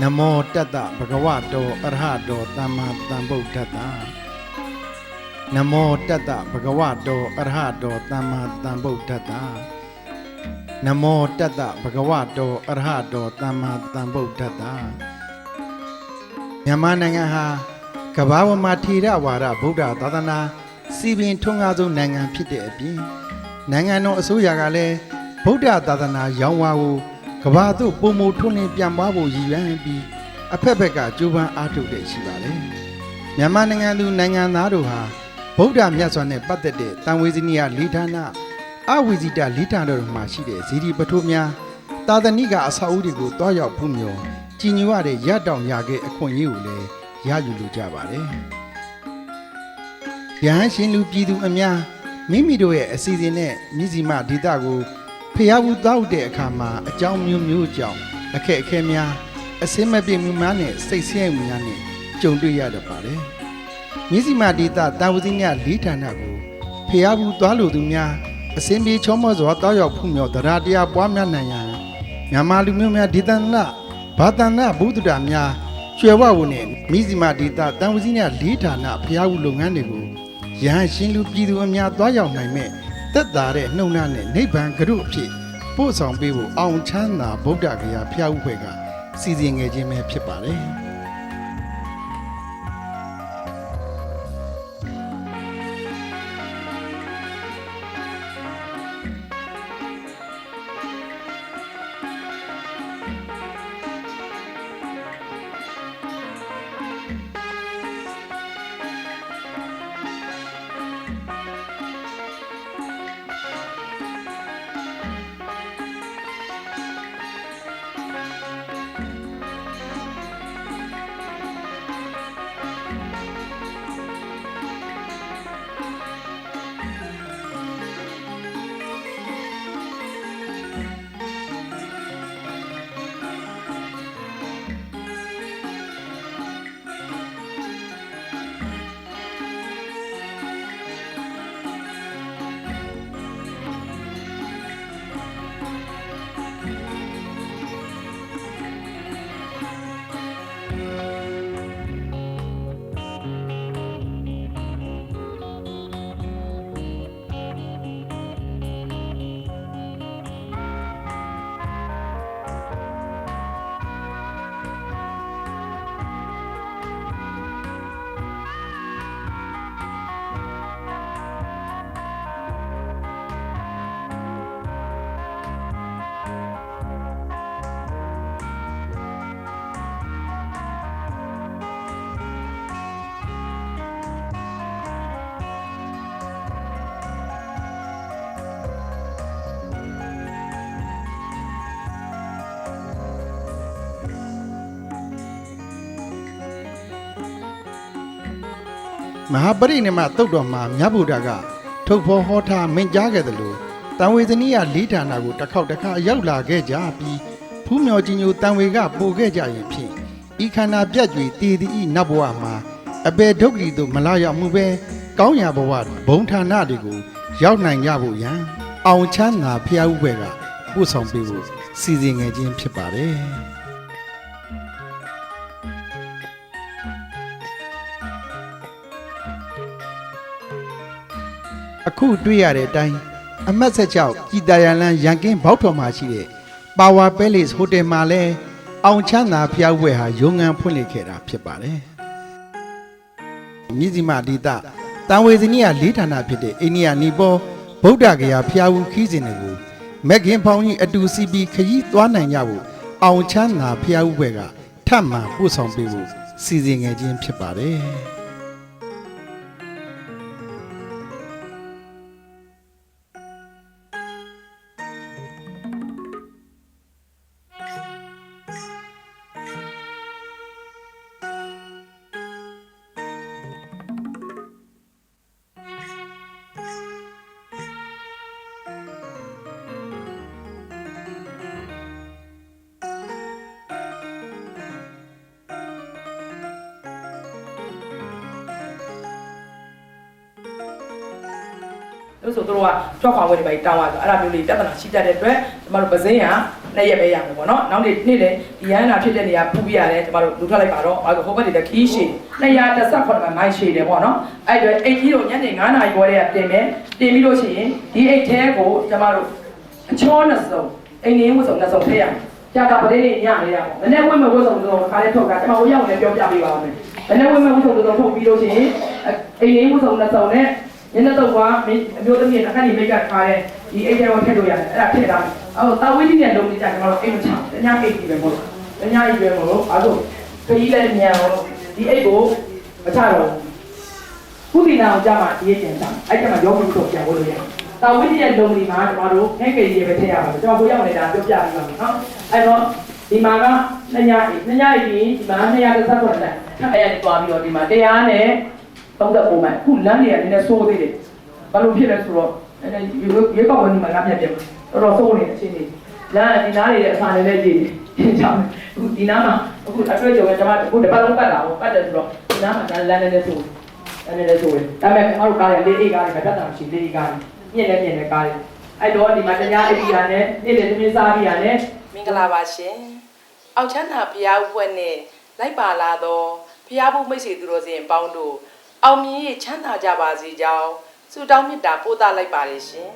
နမောတတ္တဘဂဝတောအရဟတောသမ္မာသမ္ဗုဒ္ဓတ္တနမောတတ္တဘဂဝတောအရဟတောသမ္မာသမ္ဗုဒ္ဓတ္တနမောတတ္တဘဂဝတောအရဟတောသမ္မာသမ္ဗုဒ္ဓတ္တမြန်မာနိုင်ငံဟာကမ္ဘာပေါ်မှာထေရဝါဒဗုဒ္ဓသာသနာစီပင်ထွန်းကားဆုံးနိုင်ငံဖြစ်တဲ့အပြင်နိုင်ငံတော်အစိုးရကလည်းဗုဒ္ဓသာသနာရောင်းဝါကိုကဘာသို့ပုံမထွန်းလင်းပြန်ပွားဖို့ရည်ရွယ်ပြီးအဖက်ဖက်ကကြိုးပမ်းအားထုတ်တဲ့ရှိပါတယ်။မြန်မာနိုင်ငံသူနိုင်ငံသားတို့ဟာဗုဒ္ဓမြတ်စွာနဲ့ပတ်သက်တဲ့တန်ဝေဇနိယလေးဌာနအဝိဇိတလေးဌာနတို့မှာရှိတဲ့ဇီဒီပထိုးများသာသနိကအဆောက်အဦတွေကိုတွားရောက်ဖူးမြော်ကြည်ညိုရတဲ့ရတောင်ရခဲ့အခွင့်အရေးကိုလည်းရယူလိုကြပါတယ်။ရဟန်းရှင်လူပြည်သူအများမိမိတို့ရဲ့အစီအစဉ်နဲ့မြစ်စီမဒေသကိုဖျားဘူးတောက်တဲ့အခါမှာအကြောင်းမျိုးမျိုးကြောင့်အခက်အခဲများအစင်းမပြေမှုများနဲ့စိတ်ဆင်းရဲမှုများနဲ့ကြုံတွေ့ရတတ်ပါတယ်။မြစ်စီမဒေသတာဝတိညလေးဌာနကိုဖျားဘူးသွားလိုသူများအစင်းပြေချောမောစွာတောက်ရောက်ဖူးမြော်တရားတရားပွားများနိုင်ရန်မြန်မာလူမျိုးများဒေသနာဘာတနာဘုဒ္ဓတာများကျွယ်ဝဝနဲ့မြစ်စီမဒေသတာဝတိညလေးဌာနဖျားဘူးလုပ်ငန်းတွေကိုရဟန်းရှင်လူပြည်သူအများသွားရောက်နိုင်မဲ့သက်သာတဲ့နှုံနာနဲ့နိဗ္ဗာန်ကရုအဖြစ်ပို့ဆောင်ပေးဖို့အောင်ချမ်းသာဗုဒ္ဓဂယာဖျားဥဖွဲ့ကစီစဉ်ငယ်ခြင်းပဲဖြစ်ပါတယ်။မဟာပရိနိမသုတ်တော်မှာမြတ်ဗုဒ္ဓကထုတ်ဖော်ဟောထားမိန့်ကြားခဲ့တယ်လို့တန်ဝေဇနိယလေးဌာနကိုတစ်ခေါက်တစ်ခါရောက်လာခဲ့ကြပြီးဖူးမြော်ကြီးညိုတန်ဝေကပို့ခဲ့ကြရင်ဖြင့်ဤခန္ဓာပြတ်ကြွေတည်သည့်နတ်ဘဝမှာအပေဒုက္ခီတို့မလာရောက်မှုပဲကောင်းရာဘဝဘုံဌာနတွေကိုရောက်နိုင်ကြဖို့ရန်အောင်ချမ်းသာဖျားဥဘက်ကပို့ဆောင်ပေးဖို့စီစဉ်ငယ်ခြင်းဖြစ်ပါတယ်။အခုတွေ့ရတဲ့အတိုင်းအမှတ်16ကြည်တာရန်လန်းရန်ကင်းဘောက်ထော်မှာရှိတဲ့ Power Palace Hotel မှာလဲအောင်ချမ်းသာဖျားဝဲဟာရုံငန်းဖွင့်လှစ်ခဲ့တာဖြစ်ပါတယ်။မြစ်စီမဒေသတန်ဝေဇနိယလေးဌာနဖြစ်တဲ့အိန္ဒိယနီပေါ်ဗုဒ္ဓဂယာဖျားဦးခီးစဉ်တွေကိုမက်ခင်ဖောင်ကြီးအတူစီပြီးခရီးသွားနိုင်ကြဖို့အောင်ချမ်းသာဖျားဦးဘက်ကထပ်မံပို့ဆောင်ပေးဖို့စီစဉ်ငယ်ခြင်းဖြစ်ပါတယ်။ လို့ဆိုတို့ကကြောက်ခွာဝဲတွေပဲတောင်းသွားဆိုအဲ့ဒါမျိုးလေးပြဿနာရှိတတ်တဲ့အတွက်ကျမတို့ပဇင်းကနှစ်ရက်ပဲရမယ်ပေါ့နော်နောက်နေ့လေဒီရန်နာဖြစ်တဲ့နေရာပူပြရတယ်ကျမတို့လူထွက်လိုက်ပါတော့အဲ့ဒါဟိုဘက်တွေခီးရှည်218မိုင်ရှည်တယ်ပေါ့နော်အဲ့တော့အိတ်ကြီးတို့ညနေ9:00နာရီခွဲတည်းကတင်မယ်တင်ပြီးလို့ရှိရင်ဒီအိတ်ထဲကိုကျမတို့အချောနှစ်စုံအိမ်ရင်းဝတ်စုံနှစ်စုံထည့်ရမယ်ကြာကပဒေးလေးညနေရပေါ့နည်းနည်းဝတ်မဲ့ဝတ်စုံတို့ခါလေးထုတ်တာကျမတို့ရောက်နေပြောပြပေးပါဦးမယ်နည်းနည်းဝတ်မဲ့ဝတ်စုံတို့ထုတ်ပြီးလို့ရှိရင်အိမ်ရင်းဝတ်စုံနှစ်စုံနဲ့ညနေတော့ကအမျိုးသမီးအခက်ကြီးမိတ်ကထားတဲ့ဒီအိတ်ထဲကိုထည့်လို့ရတယ်အဲ့ဒါထည့်တာအဲ့တော့တာဝင်းကြီးနဲ့လုံးနေကြကျွန်တော်တို့အိတ်မချတ냐အိတ်ကြီးပဲမို့လို့တ냐အိတ်ပဲမို့လို့အဲ့ဒါခရီးလည်းမြန်အောင်ဒီအိတ်ကိုမချတော့ခုဒီနာအောင်ကြာမှဒီအိတ်ကျန်တာအဲ့ကျမှရောပြီးတော့ပြန်ဝတ်လို့ရတယ်တာဝင်းကြီးရဲ့လုံးဒီမှာကျွန်တော်တို့ငှက်ကြိကြီးပဲထည့်ရပါမယ်ကျွန်တော်ကိုရောက်နေတာပြောပြပြီးပါမယ်နော်အဲ့တော့ဒီမှာက2냐အိတ်ကြီးဒီမှာ230နဲ့အဲ့ရသွားပြီးတော့ဒီမှာ100နဲ့39မိုင်ခုလမ်းတွေကနည်းနည်းဆိုးသေးတယ်ဘာလို့ဖြစ်လဲဆိုတော့ရွေးကောက်ပွဲမှာငါပြတ်တယ်တော်တော်ဆိုးနေတဲ့အချိန်ကြီးလမ်းဒီနားနေတဲ့အစာလည်းကြည့်တယ်ကြောင်းအခုဒီနားမှာအခုအတွေ့အကြုံကကျွန်မအခုတစ်ပတ်လုံးပတ်တာပေါ့ပတ်တယ်ဆိုတော့ဒီနားမှာလမ်းလည်းဆိုးတယ်ဆိုးတယ်ဒါပေမဲ့အောက်ကားတွေလေးအိတ်ကားတွေမတတ်တာရှိလေးအိတ်ကားတွေမြင့်လည်းကားတွေအဲ့တော့ဒီမှာတရားအိတ်ကြီးရတယ်နေ့လည်သမီးစားပြီးရတယ်မင်္ဂလာပါရှင်အောက်ချမ်းသာဖျားဦးဘွဲ့နဲ့လိုက်ပါလာတော့ဖျားဘူးမိတ်ဆွေသူတော်စင်ပေါင်းတို့အောင်မြင်ရေးချမ်းသာကြပါစေကြောင်းဆုတောင်းမေတ္တာပို့သလိုက်ပါတယ်ရှင်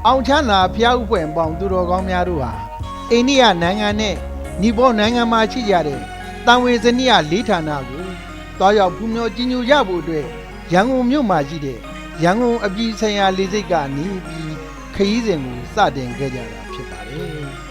အောင်ချမ်းသာဖျားဥပွင့်ပေါင်းသူတော်ကောင်းများတို့ဟာအိန္ဒိယနိုင်ငံနဲ့နီပေါနိုင်ငံမှာရှိကြတဲ့တန်ဝေဇနီယလေးဌာနကိုတွားရောက်ဖူးမြော်ကြီးညိုရဖို့အတွက်ရန်ကုန်မြို့မှာရှိတဲ့ရန်ကုန်အပြည်ဆိုင်ရာလေဆိပ်ကနေပြီးခရီးစဉ်ကိုစတင်ခဲ့ကြတာဖြစ်ပါတယ်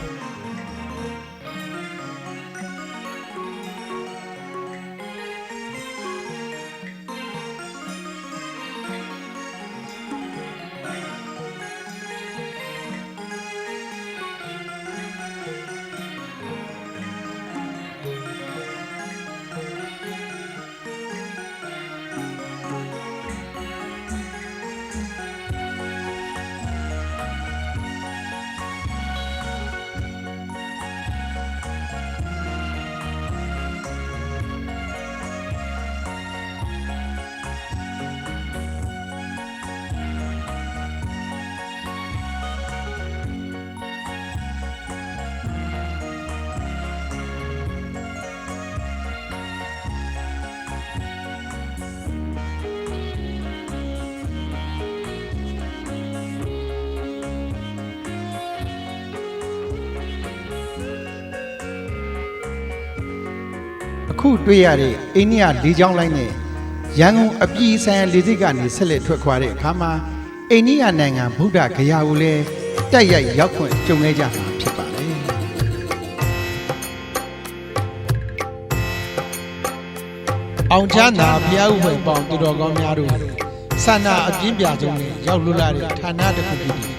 အခုတွေ့ရတဲ့အိန္ဒိယလေကြောင်းလိုင်းနဲ့ရန်ကုန်အပြည်ဆိုင်ရာလေဆိပ်ကနေဆက်လက်ထွက်ခွာတဲ့အခါမှာအိန္ဒိယနိုင်ငံဗုဒ္ဓဂယာကိုလည်းတိုက်ရိုက်ရောက်ခွင့်ကြုံခဲ့ကြမှာဖြစ်ပါတယ်။အောင်ချမ်းသာဘုရားဥပ္ပိပေါင်းသူတော်ကောင်းများတို့ဆန္ဒအပြင်းပြဆုံးနဲ့ရောက်လွတ်လာတဲ့ဌာနတစ်ခုဖြစ်ပြီး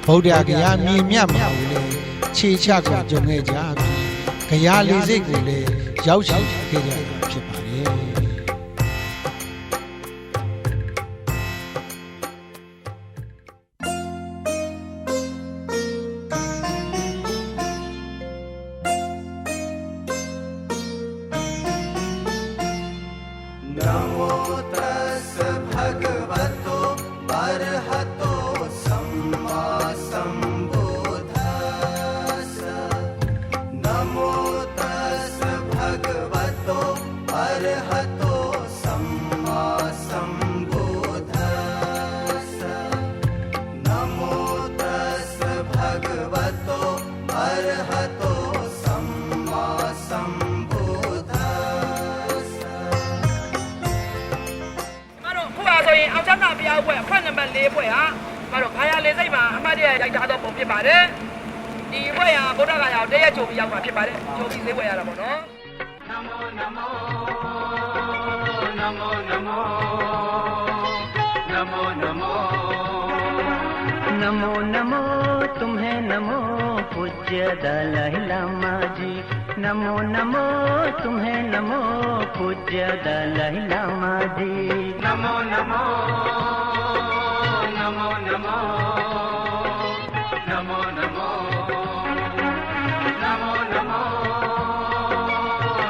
ဗုဒ္ဓဂယာမြင်မြတ်မှာကိုလည်းခြေချခွင့်ကြုံခဲ့ကြပြီးဂယာလေဆိပ်ကိုလည်းရောက်ရှိခဲ့ကြတာဖြစ်ပါတယ်နမောတသဗ္ဗဂဝတော Para တရားပွဲအဖက်နံပါတ်4ပွဲဟာကျမတို့ခါရလေးစိတ်မှာအမှတ်တရရိုက်ထားသောပုံဖြစ်ပါတယ်ဒီပွဲဟာဗုဒ္ဓဂါယာတရက်ချုပ်ပြီးရောက်မှာဖြစ်ပါတယ်ချုပ်ပြီးဈေးပွဲရတာပေါ့နော်နမောနမောနမောနမောनमो नमो नमो नमो तुम्हें नमो पूज्य दलाई लामा जी नमो नमो तुम्हें नमो पूज्य दलाई लामा जी नमो नमो नमो नमो नमो नमो नमो नमो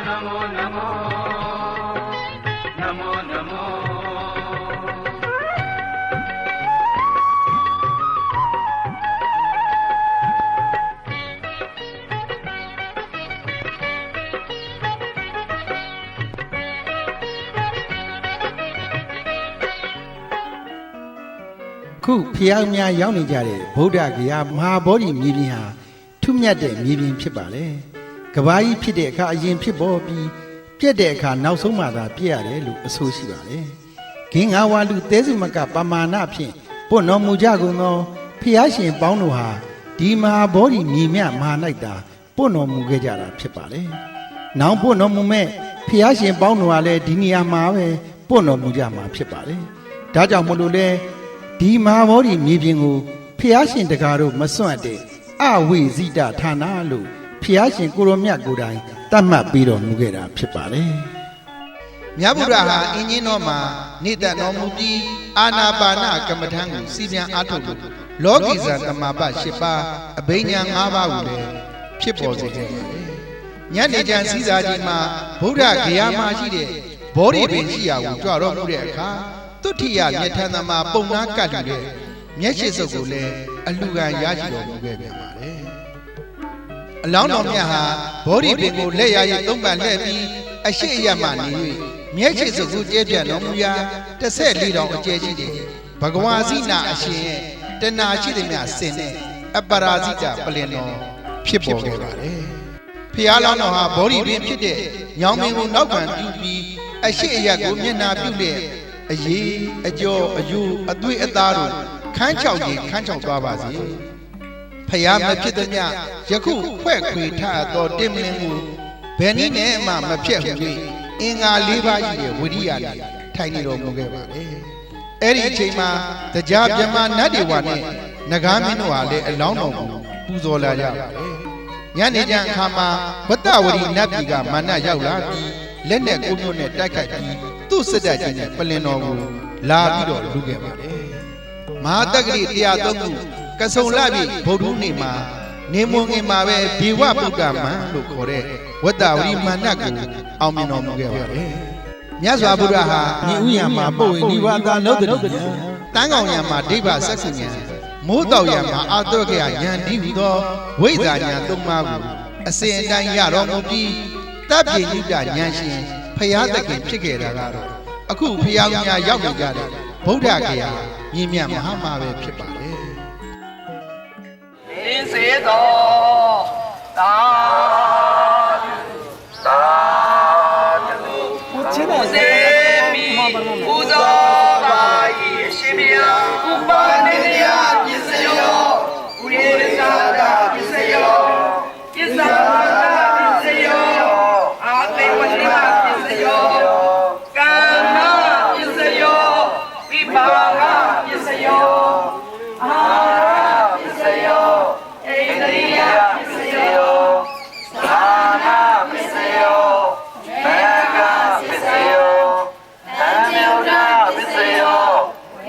नमो नमो नमो नमोခုဖျားများရောက်နေကြတဲ့ဗုဒ္ဓဂယာမဟာဗောဓိမြေပြင်ဟာထုမြတ်တဲ့မြေပြင်ဖြစ်ပါလေကဘာကြီးဖြစ်တဲ့အခါအရင်ဖြစ်ပေါ်ပြီးပြက်တဲ့အခါနောက်ဆုံးမှသာပြက်ရတယ်လို့အဆိုရှိပါလေဂင်းငါဝါလူသဲစုမကပမာဏဖြင့်ပွတ်တော်မူကြကုန်သောဖျားရှင်ပေါင်းတို့ဟာဒီမဟာဗောဓိမြေမြတ်မဟာ၌သာပွတ်တော်မူခဲ့ကြတာဖြစ်ပါလေနောင်ပွတ်တော်မူမဲ့ဖျားရှင်ပေါင်းတို့ဟာလည်းဒီနေရာမှာပဲပွတ်တော်မူကြမှာဖြစ်ပါလေဒါကြောင့်မို့လို့လဲဒီမဟာဗောဓိမြေပြင်ကိုဖျားရှင်တကားတို့မစွန့်တဲ့အဝိဇိတဌာနလို့ဖျားရှင်ကိုရောမြတ်ကိုယ်တိုင်တတ်မှတ်ပြီးတော်မူခဲ့တာဖြစ်ပါတယ်။မြတ်ဗုဒ္ဓဟာအင်းကြီးတော်မှာနေတတ်တော်မူပြီးအာနာပါနကမ္မထံကိုစီပြန်အားထုတ်လို့လောကီဇာတမပတ်၈ပါးအဘိညာဉ်၅ပါးကိုလည်းဖြစ်ပေါ်စေခဲ့ပါတယ်။ညနေကျန်စည်းစာကြီးမှာဗုဒ္ဓဂယာမှာရှိတဲ့ဗောဓိပင်ရှိရာကိုကြွတော်မူတဲ့အခါတုဋ္ဌိယမြတ်ထံသမာပုံနာကတ်တူတဲ့မျက်ရှိစုပ်ကိုလည်းအလှခံရရှိတော်မူခဲ့ပြန်ပါတယ်။အလောင်းတော်မြတ်ဟာဗောဓိပင်ကိုလက်ရည်သုံးပန်လှည့်ပြီးအရှိအယမှနေ၍မျက်ရှိစုပ်ကိုကျဲပြန့်တော်မူရာ14တောင်အကျယ်ရှိတဲ့ဘဂဝါဇိနာအရှင်ရဲ့တဏှာရှိသည်များဆင်တဲ့အပရာဇိတပလင်တော်ဖြစ်ပေါ်ခဲ့ပါတယ်။ဖျားလောင်းတော်ဟာဗောဓိပင်ဖြစ်တဲ့ညောင်ပင်ကိုနောက်ခံပြုပြီးအရှိအယကိုမျက်နာပြုတဲ့အရေးအကျော်အယူအသွေးအသားတို့ခန်းချောက်ကြီးခန်းချောက်သွားပါစေဖယားမဖြစ်သည်မြယခုဖွဲ့ခွေထသောတင်မလင်းကိုဘယ်နည်းနဲ့မှမဖြတ်ဟု၍အင်္ဂါ၄ပါးရှိတဲ့ဝိရိယနဲ့ထိုင်နေတော်မူခဲ့ပါလေအဲ့ဒီအချိန်မှာတရားမြမနတ်တွေဝါနဲ့နဂါမင်းတို့ဟာလည်းအလောင်းတော်ကိုပူဇော်လာကြပါလေညနေကျန်အခါမှာဝတ္တဝရီနတ်ပြည်ကမာနရောက်လာပြီးလက်နဲ့ကိုယ်မျိုးနဲ့တိုက်ခိုက်ပြီးသူ့စစ်တပ်ချင်းနဲ့ပလင်တော်ကိုလာပြီးတော့လူခဲ့ပါတယ်မဟာတက္ကရီ103ခုကဆုံလပြီဗုဒ္ဓနေ့မှာနေမွန်ငင်မှာပဲဘေဝပုဂ္ဂမံလို့ခေါ်တဲ့ဝတ္တဝရီမာနကိုအောင်မြင်တော်မူခဲ့ပါတယ်မြတ်စွာဘုရားဟာမြင်ဥယျာမှာပုတ်ဝင်နိဗ္ဗာန်သာလို့တန်းကောင်ယံမှာဒိဗ္ဗဆက်စုဉာဏ်မိုးတောက်ယံမှာအာတုခေယဉာဏ်ဒီဟူသောဝိဇ္ဇာဉာဏ်၃ပါးကိုအစဉ်အတိုင်းရတော်မူပြီးတပ်ပြေညုတဉာဏ်ရှင်ဖရာသခင်ဖြစ်ခဲ့တာကတော့အခုဖရာများရောက်နေကြတဲ့ဗုဒ္ဓဂယာမြင့်မြတ်မဟာမာပဲဖြစ်ပါတယ်။လင်းစေတော်သာသာတုဘုချင်းတော်စေမီပူဇော်ပါ၏ရှင်မြတ်ဥပနိယပစ္စယောဥရေသတာပစ္စယောပစ္စတာပစ္စယောအာတေဝတိပစ္စယောကာမပစ္စယောဝိပါကပစ္စယောအာပစ္စယောဣန္ဒြိယပစ္စယောသာနာပစ္စယောမေဃပစ္စယောအမြုဒ္ဒပစ္စယော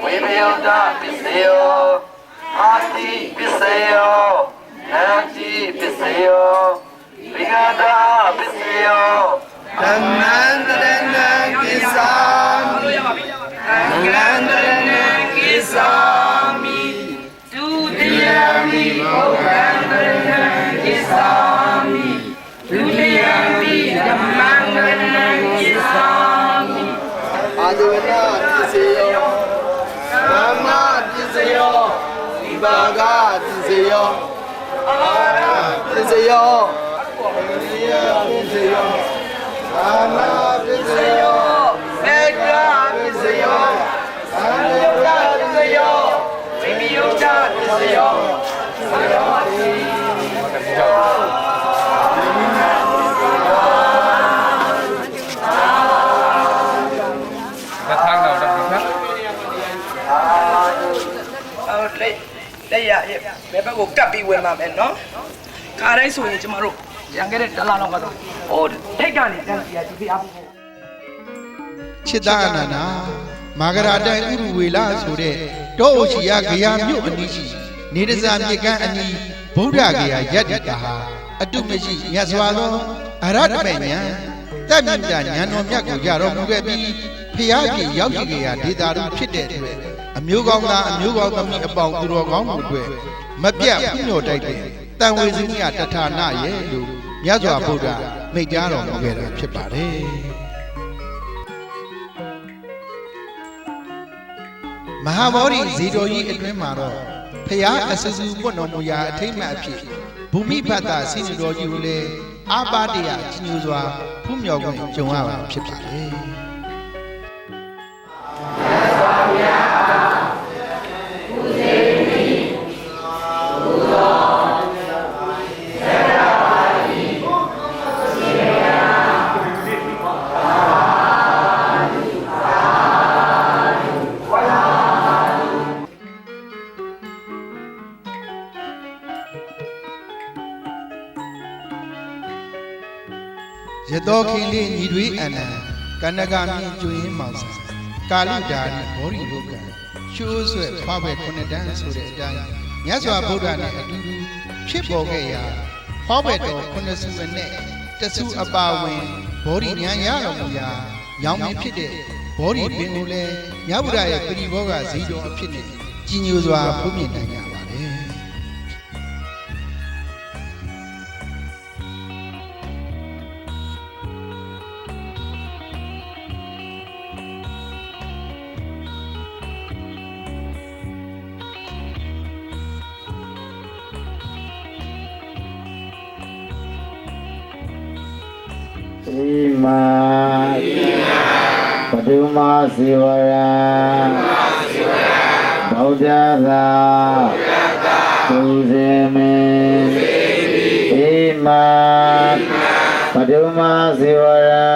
ဝိပယုဒ္ဒပစ္စယောအာတိပစ္စယောနာတိပစ္စယောဝိဂဒပစ္စယောဓမ္မန္တရဏကိသာမိဓမ္မန္တရဏကိသာမိဒုတိယမိဘုဒ္ဓန္တရဏကိသာမိဒုတိယမိဓမ္မန္တရဏကိသာမိအာဒဝနာပစ္စယောဓမ္မပစ္စယောဝိပါကပစ္စယောအာရပစ္စယောပစ္စယောသာနာပစ္စယောမေဃပစ္စယောသံဃာ လက်ရရဲ့ဘယ်ဘက်ကိုကပ်ပြီးဝင်မှာမယ်နော်ခါတိုင်းဆိုရင်ကျမတို့ရန်ခဲ့တဲ့တလားလောက်ကတော့ဟိုထိတ်ကနေတန်းစီရဒီဖေးအားဖို့ ချစ်သားအနန္ဒာမာဂရာတိုင်ဥရဝေလာဆိုတဲ့တောအိုရှိယဂယာမြို့အနီးရှိနေတစာမြေကမ်းအနီးဗုဒ္ဓဂယာယတ္တိတာဟာအတုမရှိမြတ်စွာသောအရဟတမေဉာဏ်တက်မြင့်တာဉာဏ်တော်မြတ်ကိုရတော်မူခဲ့ပြီးဖျားကြီးရောက်ရှိကြရာဒေတာတို့ဖြစ်တဲ့အတွက်အမျိုးကောင်းသားအမျိုးကောင်းသမီးအပေါင်းသူတော်ကောင်းတို့အတွက်မပြတ်ဖူးမြော်တိုက်တဲ့တန်ဝေစင်းမြတ်တထာနာရဲ့လို့မြတ်စွာဘုရားမိန့်ကြားတော်မူခဲ့တာဖြစ်ပါတယ်မဟာဗောဓိဇီတော်ကြီးအတွင်းမှာတော့ဖျားအစစုပွတ်တော်မူရာအထိမ့်မှအဖြစ်ဘူမိဘတ်တာဆင်းတော်ကြီးကိုလည်းအာပါတရကြီးညိုစွာဖူးမြော်ခွင့်ကြုံရတာဖြစ်ပါတယ်ရတောခင်လေးညီတွေအနံကနဂမြင့်ကျွင်းမောင်စာကာလိဒါရီဘောရီလောကရှုဆွဲဖွားပဲခုနှစ်တန်းဆိုတဲ့အတိုင်းမြတ်စွာဘုရားနဲ့အတူတူဖြစ်ပေါ်ခဲ့ရာဖွားပဲတော်ခုနှစ်စုနဲ့တစုအပါဝင်ဘောရီဉာဏ်ရတော်မူရာရောင်မြင်ဖြစ်တဲ့ဘောရီပင်ကိုလည်းမြတ်ဗုဒ္ဓရဲ့ပရိဘောဂဇီတော်အဖြစ်နဲ့ကြီးညိုစွာဖုံးမြင်နိုင်ကြပါတယ်ပဒုမစီဝရံဗုဒ္ဓသာသူစေမေဣမပဒုမစီဝရံ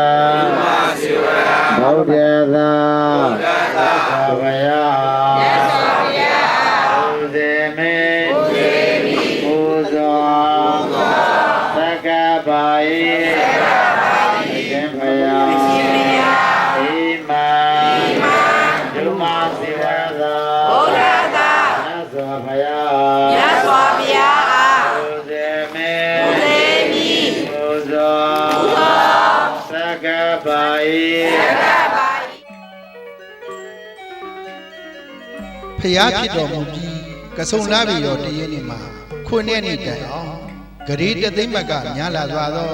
ဗုဒ္ဓသာဘယသူစေမေပူဇော်သက္ကပါယရှင်ဖယားဖျားဖြစ်တော်မူပြီးကဆုံလာပြီတော်တရင်းနေမှာခုနှစ်နှစ်တိုင်အောင်ဂရေတသိမ့်မကညာလာစွာသော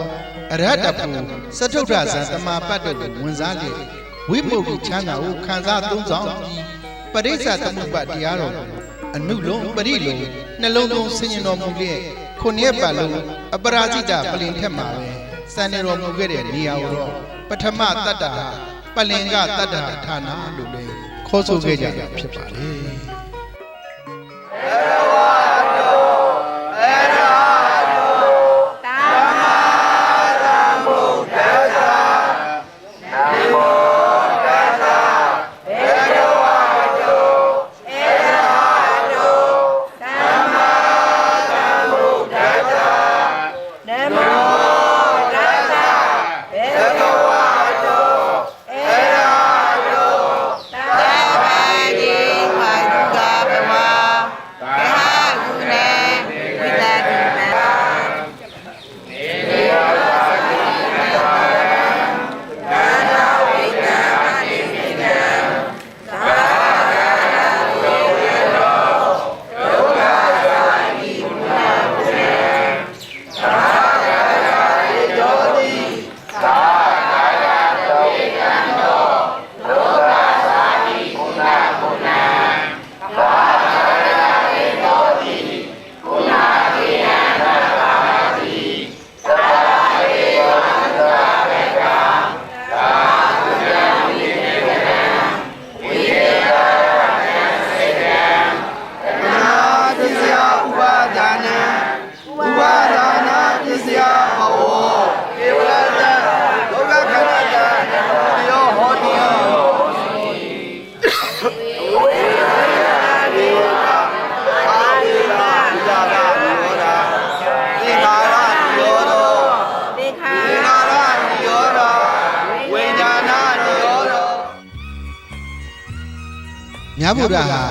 အရဟတပူစတုထဇံသမာပတ်တို့ကိုဝင်စားလေဝိမုတ်ကြီးချမ်းသာကိုခံစားသုံးဆောင်ပြီးပရိစ္ဆသမုပ္ပါတရားတော်အနုလုံးပရိလုံးနှလုံးသွင်းဆင်ញင်တော်မူလျက်ခုနှစ်ပတ်လုံးအပရာဇိတပလင်ထက်မှာပဲစံနေတော်မူခဲ့တဲ့နေရာကိုတော့ပထမတတ္တာပလင်ကတတ္တာဌာနလို့လည်းခေါ်ဆိုခဲ့ကြတာဖြစ်ပါတယ်Bye. မြတ်ဗုဒ္ဓဟာ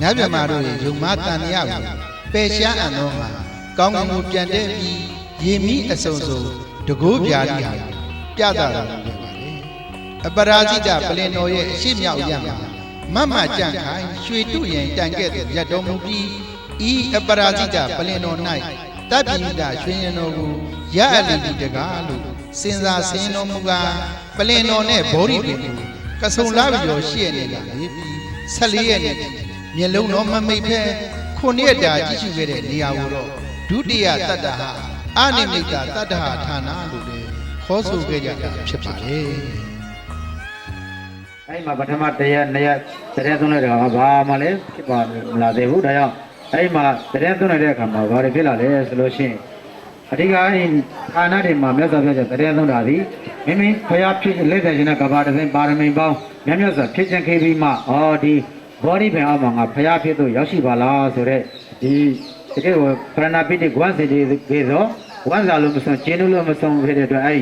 နတ်မြတ်မာတို့ရဲ့ယုံမှားတန်မြတ်ကိုပယ်ရှားအံ့သောမှာကောင်းကင်ကိုပြန်တဲ့ပြီးရေမိအစုံစုံတကိုးပြားကြီးဟာပြသတော်မူခဲ့ပါတယ်အပရာဇိတပလင်တော်ရဲ့အရှိမြောက်ရမှာမမကြန့်ခိုင်ရွှေတုရင်တန်ခဲ့သူရတော်မူပြီးဤအပရာဇိတပလင်တော်၌တပ်ပိဋကရွှေရင်တော်ကိုရအလီတကားလို့စဉ်းစားဆင်းတော်မူကားပလင်တော်နဲ့ဗောဓိပင်ကိုကဆုံလာပြီးရှိရနေတာလေပြီး14ရက်နေ့မျက်လုံးတော်မမိတ်ဖဲ9ရက်တာကြည့်ရှုခဲ့တဲ့နေရာကိုတော့ဒုတိယတတ္တဟာအနိမိတ်တတ္တဟာဌာနလို့လည်းခေါ်ဆိုခဲ့ကြတာဖြစ်ပါတယ်အဲ့မှာပထမ1ရက်2ရက်3ရက်3ရက်တခါဘာမှလည်းဖြစ်ပါမလာသေးဘူးဒါကြောင့်အဲ့မှာ3ရက်3ရက်တဲ့အခါမှာဘာတွေဖြစ်လာလဲဆိုလို့ရှိရင်အဓိကအဲ့ဌာနတွေမှာမြတ်စွာဘုရား3ရက်3တာဒီမိမိဖျားဖြစ်လက်တယ်ရှင်တဲ့ကဘာတသိန်းပါရမီပေါင်းမြတ်စွာဖြစ်ခြင်းခေပြီးမှဒီဘောဓိပင်အောင်မှာငါဖျားဖြစ်သူရောက်ရှိပါလားဆိုတော့ဒီတကယ်ကိုပရဏပိတိကွမ်းစီဒီကေသောဝမ်းစာလို့မဆုံးကျင်းလို့မဆုံးဖြစ်တဲ့အတွက်အဲ့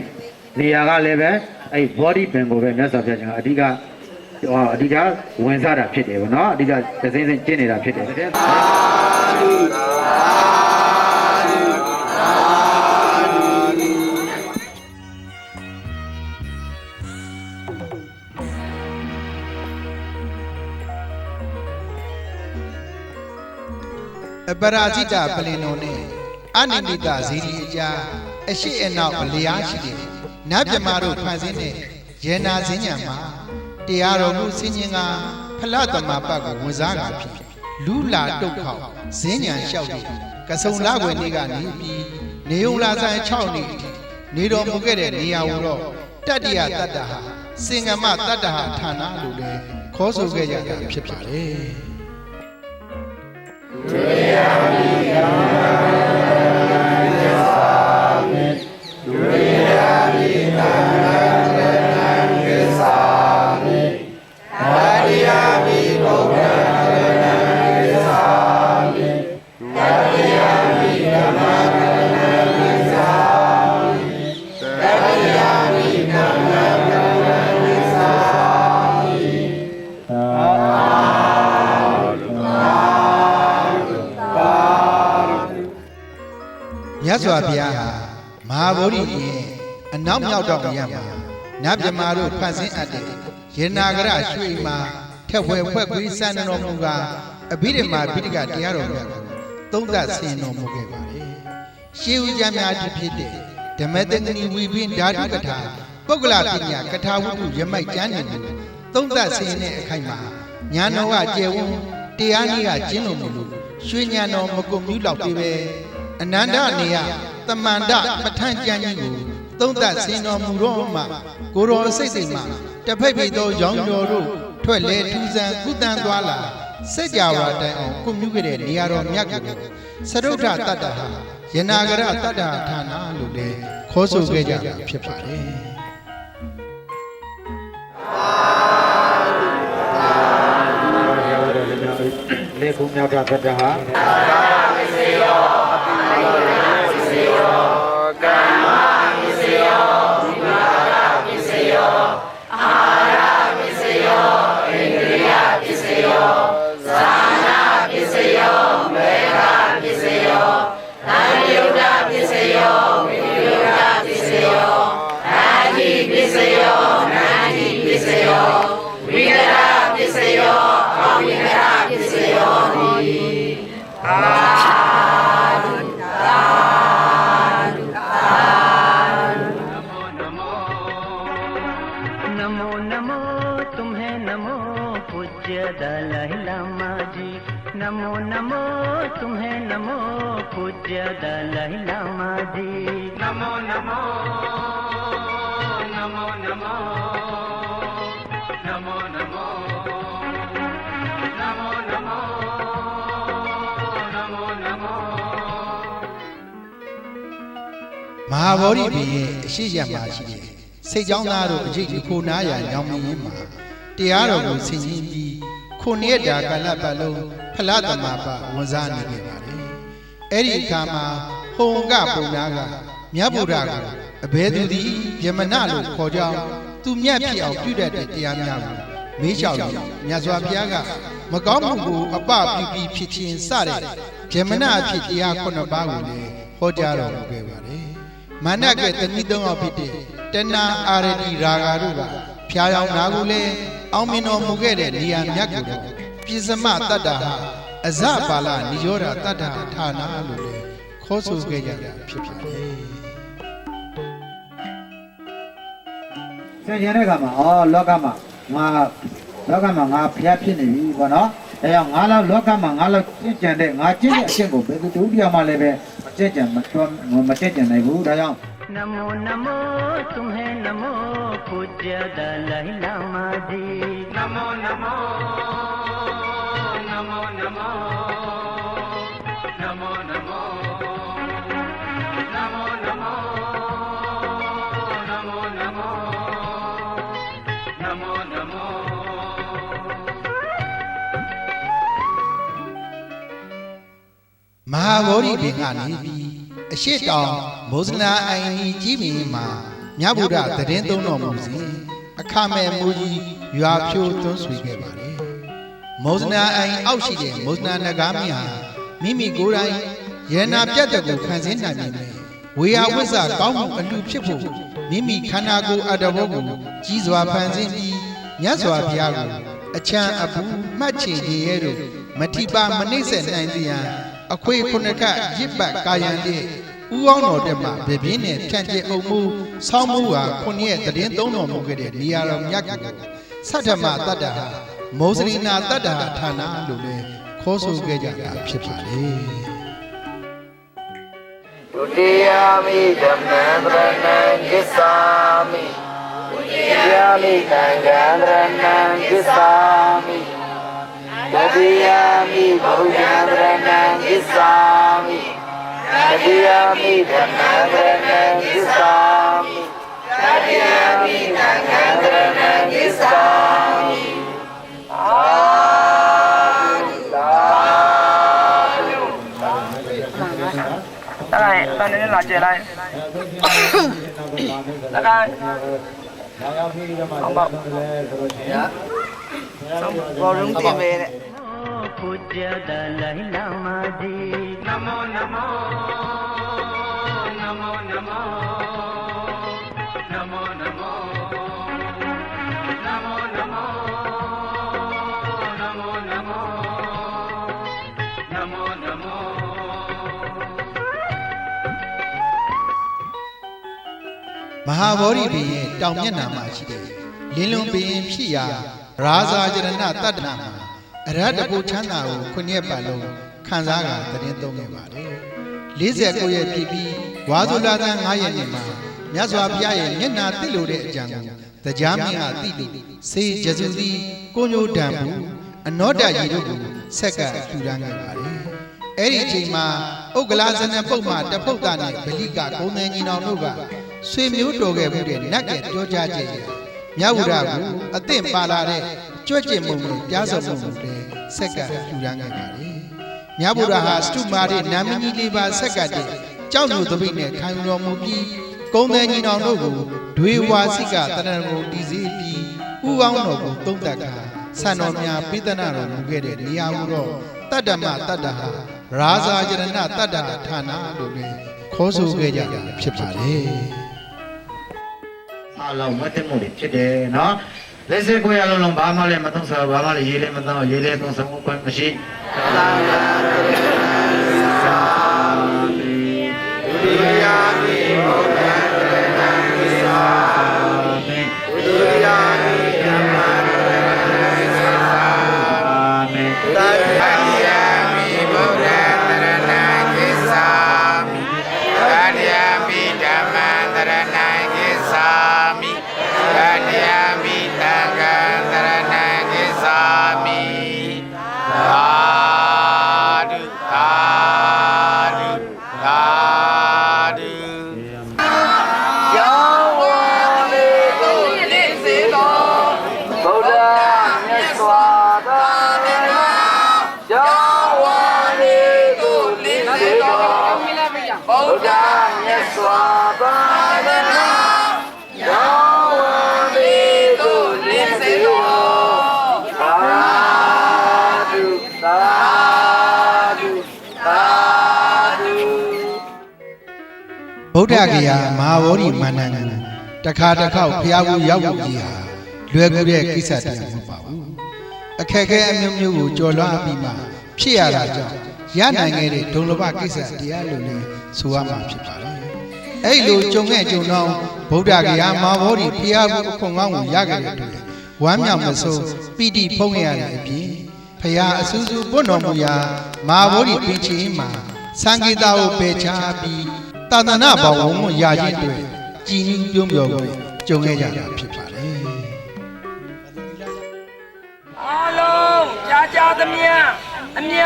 နေရာကလည်းပဲအဲ့ဘောဓိပင်ကိုပဲမြတ်စွာဘုရားကအဓိကဝင်စားတာဖြစ်တယ်ဗောနော်အဓိကသစိမ့်စိမ့်ကျင့်နေတာဖြစ်တယ်အပရာဇိတပလင်တော်နဲ့အနိမိတဇီဒီအကြားအရှိအနောက်လျားရှိတယ်နတ်မြမာတို့ဖန်ဆင်းတဲ့ယေနာစဉ္ညာမှာတရားတော်ကိုဆင်ញင်ကဖလသမပတ်ကိုဝင်စားတာဖြစ်လူလာတုတ်ခေါက်စဉ္ညာလျှောက်တယ်ကဆုံလာွယ်နေ့ကနေပြီးနေုံလာဆိုင်6နှစ်နေတော်မူခဲ့တဲ့နေရာကိုတော့တတ္တယတတ္တဟာစင်္ဂမတတ္တဟာဌာနလို့လည်းခေါ်ဆိုခဲ့ကြတာဖြစ်ပါတယ်မြတ်စွာဘုရားဟာမဟာဗောဓိရဲ့အနောက်မြောက်တော့ရမှာနတ်မြမာတို့ဖန်ဆင်းအပ်တဲ့ယေနာဂရရွှေမှာထက်ဝဲဖွဲ့ခွေးစံတော်မူကအဘိဓမ္မာပိဋကတရားတော်များကိုသုံးသပ်ဆင်တော်မူခဲ့ပါတယ်ရှေးဦးကျမ်းများဖြစ်တဲ့ဓမ္မတက္ကနီဝိပင်းဓာတုကထာပုဂ္ဂလပညာကထာဝတ္ထုရမိုက်ကျမ်းတွေကိုသုံးသပ်ဆင်တဲ့အခိုက်မှာညာတော်ကကျယ်ဝန်းတရားနည်းကကျင်းလို့မလို့ရွှေညာတော်မကုန်မြူးလောက်သေးပဲအနန္တနေယတမန္တပဋ္ဌာန်းကျမ်းကြီးကိုသုံးသပ်ဆင်တော်မူတော့မှကိုယ်တော်စိတ်စိတ်မှာတဖိတ်ဖိတ်သောရောင်တော်တို့ထွက်လေထူးဆန်းကုသန်းသွားလာစัจ java တိုင်အောင်ကိုမြူးခဲ့တဲ့နေရာတော်မြတ်ကိုသရုဒ္ဓတတ္တဟာယနာဂရတတ္တဌာနလို့လည်းခေါ်ဆိုခဲ့ကြတာဖြစ်ပါတယ်လေခုမြောက်တာတတ္တဟာनमो नमो तुम्हें नमो पूज्य दलाई लामा जी नमो नमो तुम्हें नमो पूज्य दलाई लामा जी नमो नमो नमो नमो नमो नमो नमो नमो नमो नमो မဟာဗောဓိပင်ရဲ့အရှိရမှာရှိတယ်စိတ်ကြောင်းသားတို့အကျိတ်ခိုနာရညောင်းမြင်းမှာတရားတော်ကိုဆင်ခြင်ပြီး9ရက်တာကာလပတ်လုံးဖလားသမပဝန်စားနေခဲ့ပါတယ်အဲ့ဒီအခါမှာဟုံကပုံနာကမြတ်ဗုဒ္ဓကအဘယ်သူသည်ယမနလို့ခေါ်ကြောင်းသူမြတ်ဖြစ်အောင်ပြုတတ်တဲ့တရားများကို မေးလျှောက်ရင်မြတ်စွာဘုရားကမကောင်းမှုကိုအပပြုပြီးဖြစ်ခြင်းစတဲ့ဗြဟ္မဏအဖြစ်တရား9ပါးကိုလည်းဟောကြားတော်မူခဲ့ပါတယ်မာနကတဏှိသုံးအောင်ဖြစ်တဲ့တဏှာအာရတိရာဂါတို့ကဖျားယောင်နာကိုလည်းအောင်မြင်တော်မူခဲ့တဲ့နေရာမြတ်ကိုတော့ပိစမတတ္တဟာအဇပါလနိရောဓတတ္တဌာနလို့လည်းခေါ်ဆိုခဲ့ကြတာဖြစ်ပါတယ် ဆင်ခြင်တဲ့အခါမှာလောကမှာငါဖျားဖြစ်နေပြီပေါ့နော်ဒါကြောင့်ငါလောက်လောကမှာငါလောက်ကျင့်ကြံတဲ့ငါကျင့်တဲ့အချက်ကိုဘယ်သူတူပြောမှလည်းပဲမကျင့်ကြံနိုင်ဘူးဒါကြောင့် नमो नमो तुम्हें नमो पूज्य दलाई लामा जी नमो नमो नमो नमो नमो नमो नमो नमो नमो नमो नमो नमो မဟာဗောဓိပင်ကနေပြီးအရှိတောင်မောဇနာအိုင်ကြီးပင်မှာမြတ်ဗုဒ္ဓသတင်းသုံးတော်မူစဉ်အခမဲ့မူကြီးရွာဖြိုးသွန်းဆွေခဲ့ပါတယ်မောဇနာအိုင်အောက်ရှိတဲ့မောဇနာနဂါမီဟာမိမိကိုယ်တိုင်ယေနာပြတ်တဲ့ကိုခံစင်းနိုင်ပြီလေဝေယဝိဇ္ဇကောင်းမှုအလှဖြစ်ဖို့မိမိခန္ဓာကိုယ်အတ္တဘောကိုကြီးစွာဖန်ဆင်းပြီးမြတ်စွာဘုရားကိုအချမ်းအပူမှတ်ချေခြင်းရဲ့တို့မထိပါမနှိမ့်ဆက်နိုင်သည်ဟန်အခွေခုနကရစ်ပတ်ကာယံတဲ့ဥအောင်တော်တက်မှာဗေပြင်းနဲ့ဖြန့်ကျက်အုံမှုဆောင်းမှုဟာခုနှစ်ရဲ့တည်င်းသုံးတော်မူခဲ့တဲ့နေရာတော်မြတ်ကိုသတ္တမတတ္တဟာမောဇရိနာတတ္တဟာဌာနလို့လည်းခေါ်ဆိုခဲ့ကြတာဖြစ်ပါလေဒုတိယမိဓမ္မံဗရဏံကိစ္ဆာမိဒုတိယမိသံဃံဗရဏံကိစ္ဆာမိတတိယမိဘုရားဗရဏံကိစ္ဆာမိတတိယမိဓမ္မံဗရဏံကိစ္ဆာမိတတိယမိသံဃံဗရဏံကိစ္ဆာမိအာလာ来，当年拿起来，来看，好吧，ဘောလုံးတင်ပဲတဲ့ पूज्य दलाई लामा जी नमो नमो नमो नमो नमो नमो नमो नमो नमो नमो नमो नमो မဟာဗောဓိပင်ရဲ့တောင်မျက်နှာမှာရှိတဲ့လင်းလွန်ပင်ဖြစ်ရာရာဇာကြရဏတတ္တနာမှာအရဟတကိုချမ်းသာကိုခုနှစ်ပတ်လုံးခံစားကသတင်းသုံးခဲ့ပါတယ်49ရက်ပြည့်ပြီးဝါဆိုလာသန်း9ရက်နေ့မှာမြတ်စွာဘုရားရဲ့မျက်နှာတိလို့တဲ့အကြံကိုတရားမင်းဟာတိလို့စေဂျဇူသည်ကိုညိုတံဘူးအနောတရီတို့ကိုဆက်ကထူထမ်းခဲ့ပါတယ်အဲ့ဒီအချိန်မှာဥက္ကလာဇနပုတ်မှာတပုတ်တာနဲ့ဗလိကဂုံသင်ကြီးတော်တို့ကဆွေမျိုးတော်ခဲ့မှုတဲ့နတ်ကပြောကြားချက်ရမြတ်ဝုဒ္ဓကိုအသင့်ပါလာတဲ့ကြွက်ကျင်မှုနဲ့ပြားစုံမှုတွေဆက်ကထူထမ်းခဲ့ပါတယ်မြတ်ဝုဒ္ဓဟာစတုမာရိနာမည်ကြီးလေးပါဆက်ကတည်းကြောက်ညိုသပိတ်နဲ့ခံတော်မူပြီးဂုံသင်ကြီးတော်တို့ကိုဒွေဝါစိကတဏ္ဍကိုတည်စေပြီးဥကောင်းတော်ကိုသုံးသပ်ကဆံတော်များပိသနာတော်မူခဲ့တဲ့နေရာကိုတော့တတ္တမတတ္တဟာရာဇာကြရဏတတ္တဌာနလို့လည်းခေါ်ဆိုခဲ့ကြတာဖြစ်ပါတယ်အလောင်းမတ်မှုတွေဖြစ်တယ်နော်လက်စကိုရလုံးလုံးဘာမှလည်းမသုံးစားဘာမှလည်းရေးလည်းမသုံးရေးလည်းသုံးဆောင်ခွင့်မရှိသာယာသာဒုတိယမိဘုရားတရဏံကိသာမိဒုတိယမိဓမ္မံတရဏံကိသာမိတတိယမိဘုရားတရဏံကိသာမိတတိယမိဓမ္မံတရဏံကိသာမိတတိယမိသံဃံတရဏံကိသာမိသာဓုသာဓုသာဓု ရောင်းဝါလေးကိုလင်းစေတော်ဗုဒ္ဓမြတ်စွာဘုရားရောင်းဝါလေးကိုလင်းစေတော်ဗုဒ္ဓမြတ်စွာဘုရားရောင်းဝါလေးကိုလင်းစေတော် ဒ္ဓဂယာမဟာဝေါဒီမန္တန်ကိုတခါတစ်ခေါက်ဖျားဘူးရောက်ဖို့ကြီးဟာလွယ်ကူတဲ့ကိစ္စတရားမဟုတ်ပါဘူးအခက်အခဲအမျိုးမျိုးကိုကြော်လွှားပြီးမှဖြစ်ရတာကြောင့်ရနိုင်ခဲ့တဲ့ဒုံလဘကိစ္စတရားလို့လည်းဆိုရမှာဖြစ်ပါတယ်အဲ့လိုကြုံခဲ့ကြုံတော့ဗုဒ္ဓဂယာမဟာဝေါဒီဖျားဘူးအခွန်ကောင်းကိုရခဲ့တဲ့အတွက်ဝမ်းမြောက်မစိုးပီတိဖုံးရတဲ့အပြင်ဖျားအစူးစူးပွတ်တော်မူရာမဟာဝေါဒီပင်ချင်းမှာစံဂီတာကိုပယ်ချပြီးသာသနာ့ဘောင်ဝုံကိုရာချင်းတွေကြည်နူးပြုံးပြော်ကိုကြုံခဲ့ကြတာဖြစ်ပါတယ်အားလုံးကြားကြသမျှအမြ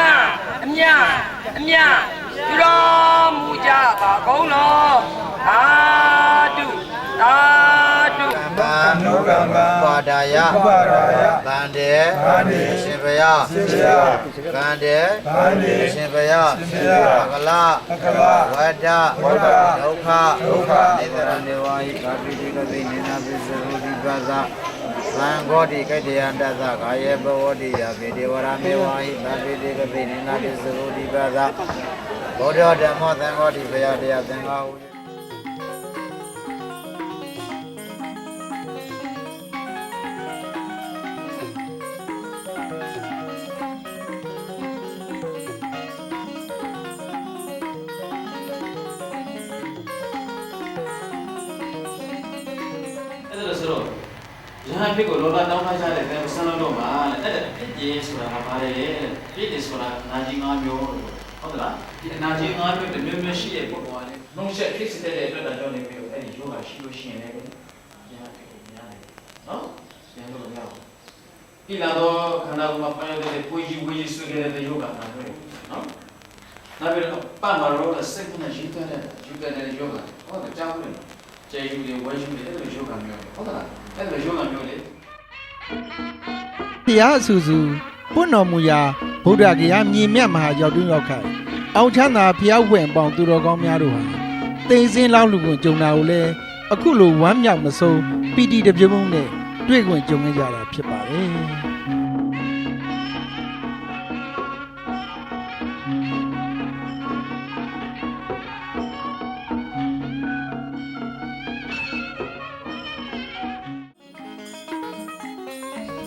အမြအမြပြုတော်မူကြပါကုန်လောသာဓုသာဓုဘာနုကမ္မပါဒာယဗန္တေရှင်ဘယဗန္တေရှင်ဘယကလဝဒဒုက္ခနေတရနေဝါဟိကာပိတိကသိနေနာပိစရုဒီပါဇာသံဃောတိကတ္တယတသကာယေဘဝတိယပေတေဝရမေဝါဟိကာပိတိကသိနေနာပိစရုဒီပါဇာဗုဒ္ဓဓမ္မောသံဃောတိဘယတရားသင်္ဃာဟုရဟန်းဖြစ်ကိုလောဘတောင်းထားကြတဲ့ကံဆန်းလို့မှာတဲ့ပြည့်ကြီးဆိုတာကဘာလဲပြည့်တယ်ဆိုတာနာကြီး၅မျိုးဟုတ်သလားဒီနာကြီး၅မျိုးတစ်မျိုးမျိုးရှိတဲ့ပုဂ္ဂိုလ်ကလည်းနှုံးဆက်ဖြစ်တဲ့အတွက်တော့နေပြီးအဲ့ဒီယောဂရှိလို့ရှိရင်လည်းရဟန်းဖြစ်ကိုများတယ်နော်ရဟန်းလို့မရဘူးဒီလာတော့ခန္ဓာကိုယ်မှာပိုင်းရတဲ့ကိုယ်ကြီးဝေးဆွေးခဲ့တဲ့ယောဂနာတွေ့နော်နောက်ပြီးတော့ပတ်မှာတော့စိတ်နဲ့ယူခဲ့တဲ့ယောဂဟုတ်တယ်ကြားဘူးကျေယူတွေဝဲယူတွေအဲ့လိုယောဂမျိုးဟုတ်သလားအဲ့လိုယောဂမျိုးလေတရားအဆူဆူပွတ်တော်မူရာဗုဒ္ဓဂယာမြေမြတ်မဟာရောက်တွင်းရောက်ခိုင်အောင်ချမ်းသာဖျားဝင်ပေါင်သူတော်ကောင်းများတို့ဟာတိမ်စင်းလောက်လူကိုကြုံတာကိုလည်းအခုလိုဝမ်းမြောက်မဆုံးပီတိတပြုံးနဲ့တွေ့ခွင့်ကြုံခဲ့ကြတာဖြစ်ပါတယ်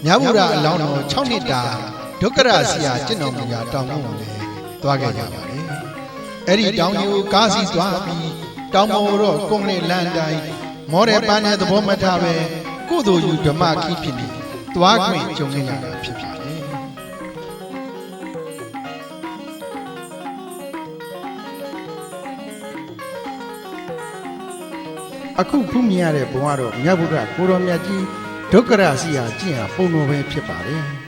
မြတ်ဗုဒ္ဓအလောင်းတော်6နှစ်တာဒုက္ခရဆရာကျင့်တော်မူရာတောင်ပေါ်ကိုလည်းသွားခဲ့ကြပါတယ်။အဲ့ဒီတောင်ကြီးကိုကားစီသွားပြီးတောင်ပေါ်တော့ကုန်းလေလန်တိုင်းမော်ရပန်းတဲ့သဘောမထားပဲကုသိုလ်ယူဓမ္မခိဖြစ်ပြီးသွားခွင့်ကြုံခဲ့ရတာဖြစ်ပါတယ်။အခုဖူးမြင်ရတဲ့ဘုံကတော့မြတ်ဗုဒ္ဓကိုတော်မြတ်ကြီးဒုက္ခရစီယာကျင့်ဟာပုံတော်ပဲဖြစ်ပါတယ်။